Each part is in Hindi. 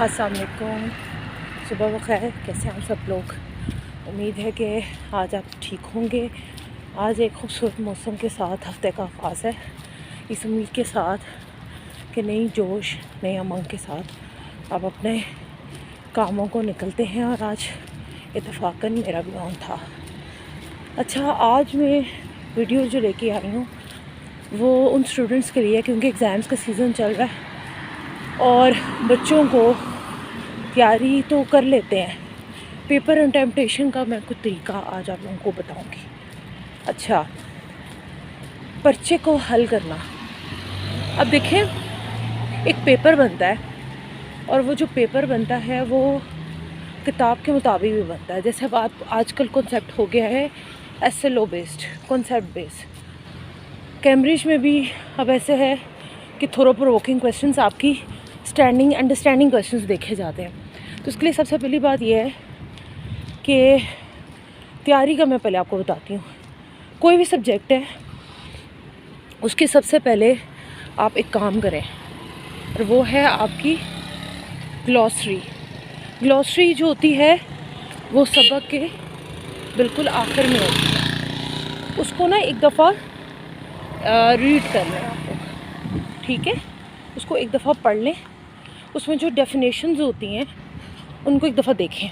अस्सलाम वालेकुम, सुबह बखैर। कैसे हैं आप सब लोग? उम्मीद है कि आज आप ठीक होंगे। आज एक खूबसूरत मौसम के साथ हफ्ते का आगाज़ है, इस उम्मीद के साथ कि नई जोश नई उमंग के साथ आप अपने कामों को निकलते हैं। और आज इत्तफ़ाक़न मेरा भी ऑन था। अच्छा, आज मैं वीडियो जो लेके आई हूँ वो उन स्टूडेंट्स के लिए, क्योंकि एग्ज़ाम्स का सीज़न चल रहा है और बच्चों को तैयारी तो कर लेते हैं, पेपर अटेम्प्टेशन का मैं कुछ तरीका आज आप लोगों को बताऊंगी। अच्छा, पर्चे को हल करना। अब देखें, एक पेपर बनता है और वो जो पेपर बनता है वो किताब के मुताबिक भी बनता है। जैसे अब आप आजकल कॉन्सेप्ट हो गया है SLO based, concept based. Cambridge में भी अब ऐसे है कि थोरो प्रोवोकिंग क्वेश्चंस, आपकी स्टैंडिंग अंडरस्टैंडिंग क्वेश्चंस देखे जाते हैं। तो इसके लिए सबसे पहली बात यह है कि तैयारी का मैं पहले आपको बताती हूँ। कोई भी सब्जेक्ट है उसके सबसे पहले आप एक काम करें और वो है आपकी ग्लॉसरी। ग्लॉसरी जो होती है वो सबक के बिल्कुल आखिर में होती है। उसको ना एक दफ़ा रीड कर लें आप लोग, ठीक है? उसको एक दफ़ा पढ़ लें। उसमें जो डेफिनेशंस होती हैं उनको एक दफ़ा देखें।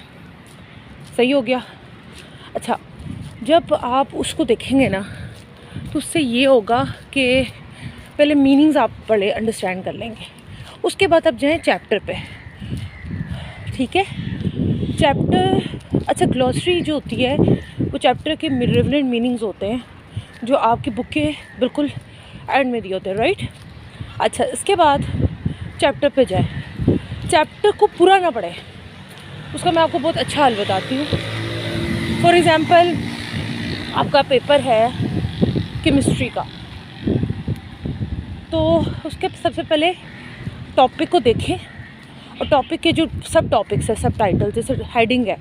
सही हो गया? अच्छा, जब आप उसको देखेंगे ना तो उससे ये होगा कि पहले मीनिंग्स आप पढ़े अंडरस्टैंड कर लेंगे। उसके बाद आप जाएं चैप्टर पे, ठीक है? चैप्टर, अच्छा, ग्लॉसरी जो होती है वो चैप्टर के रिलेवेंट मीनिंग्स होते हैं जो आपकी बुक के बिल्कुल एंड में दिए होते हैं, राइट? अच्छा, इसके बाद चैप्टर पे जाए। चैप्टर को पूरा ना पढ़े, उसका मैं आपको बहुत अच्छा हल बताती हूँ। फॉर एग्ज़ाम्पल, आपका पेपर है केमिस्ट्री का, तो उसके सबसे पहले टॉपिक को देखें और टॉपिक के जो सब टॉपिक्स है, सब टाइटल, जैसे हेडिंग है,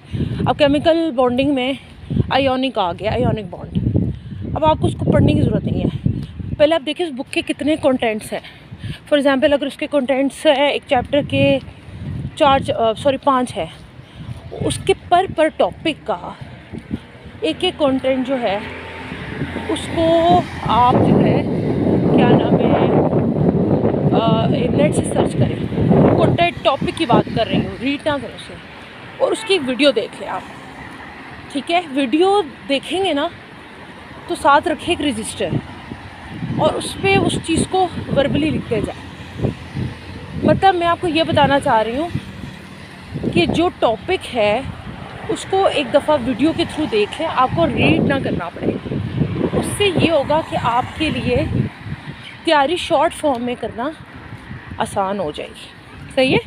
अब केमिकल बॉन्डिंग में आयोनिक आ गया, आयोनिक बॉन्ड। अब आपको उसको पढ़ने की ज़रूरत नहीं है। पहले आप देखिए उस बुक के कितने कंटेंट्स हैं। फॉर एग्ज़ाम्पल, अगर उसके कंटेंट्स है एक चैप्टर के 5 है, उसके पर टॉपिक का एक एक कंटेंट जो है उसको आप जो है क्या नाम है नेट से सर्च करें। कंटेंट टॉपिक की बात कर रही हूँ, रीड ना करें उसे, और उसकी एक वीडियो देख लें आप, ठीक है? वीडियो देखेंगे ना तो साथ रखें एक रजिस्टर और उस पर उस चीज़ को वर्बली लिखते जाए। मतलब मैं आपको ये बताना चाह रही हूँ कि जो टॉपिक है उसको एक दफ़ा वीडियो के थ्रू देख लें, आपको रीड ना करना पड़ेगा। उससे ये होगा कि आपके लिए तैयारी शॉर्ट फॉर्म में करना आसान हो जाएगी। सही है?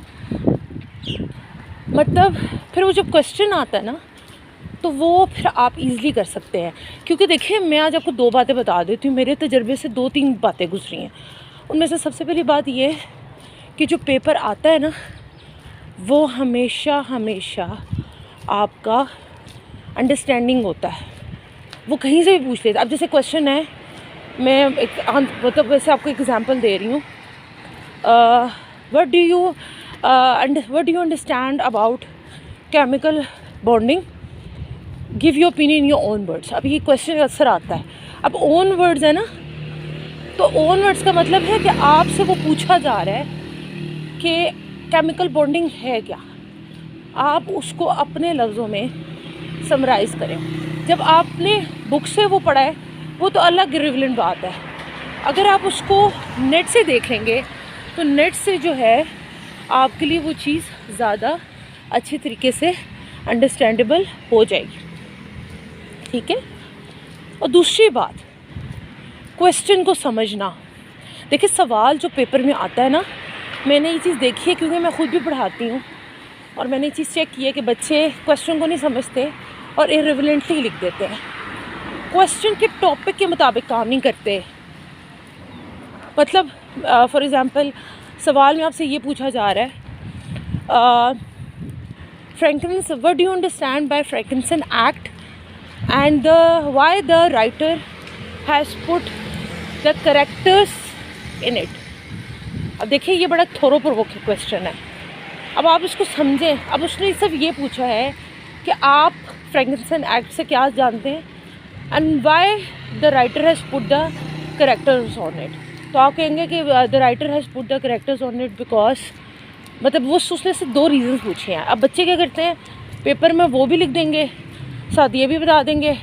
मतलब फिर वो जब क्वेश्चन आता है ना तो वो फिर आप इजीली कर सकते हैं। क्योंकि देखिए, मैं आज आपको 2 बातें बता देती हूँ, मेरे तजर्बे से 2-3 बातें गुजरी हैं। उनमें से सबसे पहली बात ये है कि जो पेपर आता है ना वो हमेशा आपका अंडरस्टैंडिंग होता है। वो कहीं से भी पूछ लेता है। अब जैसे क्वेश्चन है, मैं एक मतलब वैसे आपको एग्जांपल दे रही हूँ, what do you understand about chemical bonding, give your opinion in your own words. अब ये क्वेश्चन अक्सर आता है। अब ओन वर्ड्स है ना, तो ओन वर्ड्स का मतलब है कि आपसे वो पूछा जा रहा है कि केमिकल बॉन्डिंग है क्या। आप उसको अपने लफ्ज़ों में समराइज़ करें। जब आपने बुक से वो पढ़ा है वो तो अलग रिलेवेंट बात है। अगर आप उसको नेट से देख लेंगे तो नेट से जो है आपके लिए वो चीज़ ज़्यादा अच्छी तरीके से अंडरस्टैंडेबल हो जाएगी, ठीक है? और दूसरी बात, क्वेश्चन को समझना। देखिए, सवाल जो पेपर में आता है ना, मैंने ये चीज़ देखी है क्योंकि मैं ख़ुद भी पढ़ाती हूँ और मैंने ये चीज़ चेक की है कि बच्चे क्वेश्चन को नहीं समझते और इररिलेवेंटली लिख देते हैं। क्वेश्चन के टॉपिक के मुताबिक काम नहीं करते। मतलब फॉर एग्ज़ाम्पल, सवाल में आपसे ये पूछा जा रहा है, Franklin, what do you understand by Franklin act and why the writer has put the characters in it. अब देखिए, ये बड़ा थोरो प्रोवोकिंग क्वेश्चन है। अब आप इसको समझें। अब उसने सिर्फ ये पूछा है कि आप फ्रैंकलिन एक्ट से क्या जानते हैं and why the writer has put the characters on it. तो आप कहेंगे कि the writer has put the characters on it because, मतलब वो उसने सिर्फ 2 रीज़न पूछे हैं। अब बच्चे क्या करते हैं, पेपर में वो भी लिख देंगे, साथ ये भी बता देंगे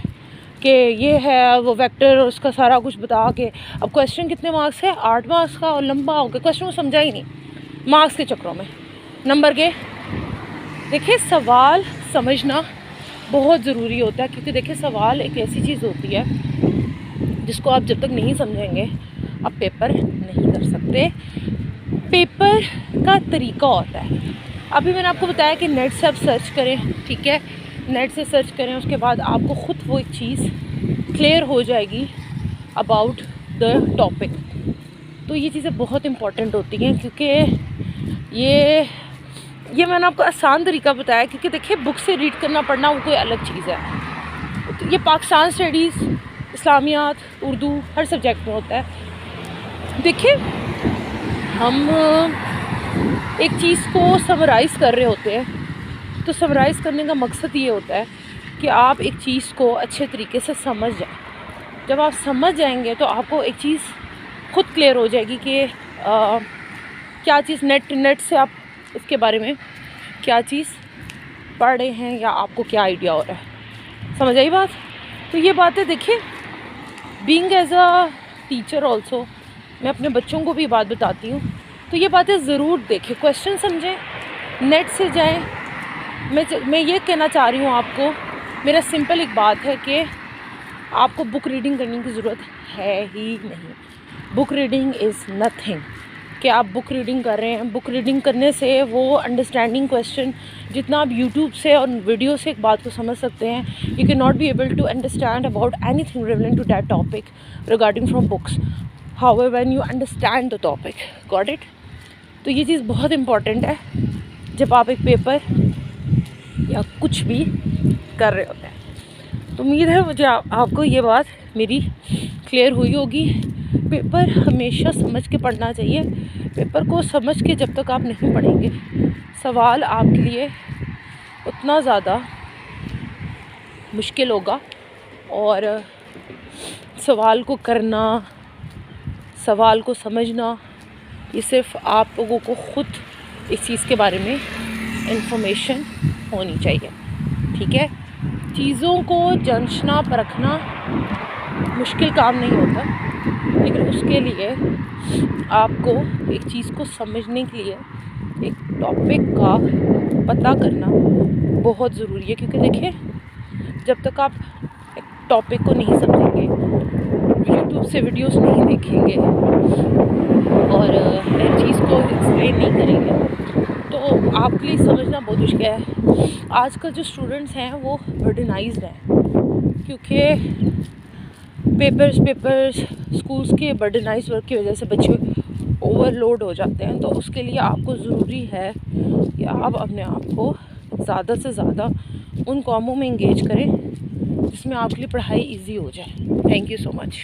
कि ये है वो वेक्टर, और उसका सारा कुछ बता के। अब क्वेश्चन कितने मार्क्स है, 8 मार्क्स का, और लंबा हो गया, क्वेश्चन को समझा ही नहीं मार्क्स के चक्रों में, नंबर के। देखिए सवाल समझना बहुत ज़रूरी होता है, क्योंकि देखिए सवाल एक ऐसी चीज़ होती है जिसको आप जब तक नहीं समझेंगे आप पेपर नहीं कर सकते। पेपर का तरीका होता है, अभी मैंने आपको बताया कि नेट से आप सर्च करें, ठीक है, नेट से सर्च करें, उसके बाद आपको ख़ुद वो एक चीज़ क्लियर हो जाएगी अबाउट द टॉपिक। तो ये चीज़ें बहुत इम्पॉर्टेंट होती हैं, क्योंकि ये मैंने आपको आसान तरीका बताया, क्योंकि देखिए बुक से रीड करना पढ़ना वो कोई अलग चीज़ है। तो ये पाकिस्तान स्टडीज़, इस्लामियात, उर्दू हर सब्जेक्ट में होता है। देखिए हम एक चीज़ को समराइज़ कर रहे होते हैं, तो समराइज़ करने का मकसद ये होता है कि आप एक चीज़ को अच्छे तरीके से समझ जाएं। जब आप समझ जाएंगे तो आपको एक चीज़ खुद क्लियर हो जाएगी कि क्या चीज़ नेट से आप इसके बारे में क्या चीज़ पढ़ रहे हैं या आपको क्या आइडिया हो रहा है। समझ आई बात? तो ये बातें देखिए, being as a teacher also मैं अपने बच्चों को भी बात बताती हूँ, तो ये बातें ज़रूर देखें, क्वेश्चन समझें, नेट से जाएं। मैं ये कहना चाह रही हूँ आपको, मेरा सिंपल एक बात है कि आपको बुक रीडिंग करने की ज़रूरत है ही नहीं। बुक रीडिंग इज़ नथिंग कि आप बुक रीडिंग कर रहे हैं। बुक रीडिंग करने से वो अंडरस्टैंडिंग क्वेश्चन जितना आप यूट्यूब से और वीडियो से एक बात को समझ सकते हैं, you can not be able to understand about anything relevant to that topic regarding from books, however when you understand the topic, got it. तो ये चीज़ बहुत इम्पॉर्टेंट है जब आप एक पेपर या कुछ भी कर रहे होते हैं। तो उम्मीद है मुझे आपको ये बात मेरी क्लियर हुई होगी। पेपर हमेशा समझ के पढ़ना चाहिए। पेपर को समझ के जब तक आप नहीं पढ़ेंगे, सवाल आपके लिए उतना ज़्यादा मुश्किल होगा, और सवाल को करना, सवाल को समझना, ये सिर्फ आप लोगों को ख़ुद इस चीज़ के बारे में इंफॉर्मेशन होनी चाहिए, ठीक है। चीज़ों को जांचना परखना मुश्किल काम नहीं होता, लेकिन उसके लिए आपको एक चीज़ को समझने के लिए एक टॉपिक का पता करना बहुत ज़रूरी है। क्योंकि देखिए जब तक आप एक टॉपिक को नहीं समझेंगे, यूट्यूब से वीडियोस नहीं देखेंगे और हर चीज़ को एक्सप्लेन नहीं करेंगे, तो आपके लिए समझना बहुत मुश्किल है। आजकल जो स्टूडेंट्स हैं वो बर्डनाइज्ड हैं, क्योंकि पेपर्स स्कूल्स के बर्डनाइज वर्क की वजह से बच्चे ओवरलोड हो जाते हैं। तो उसके लिए आपको ज़रूरी है कि आप अपने आप को ज़्यादा से ज़्यादा उन कामों में इंगेज करें जिसमें आपके लिए पढ़ाई इजी हो जाए। Thank you so much.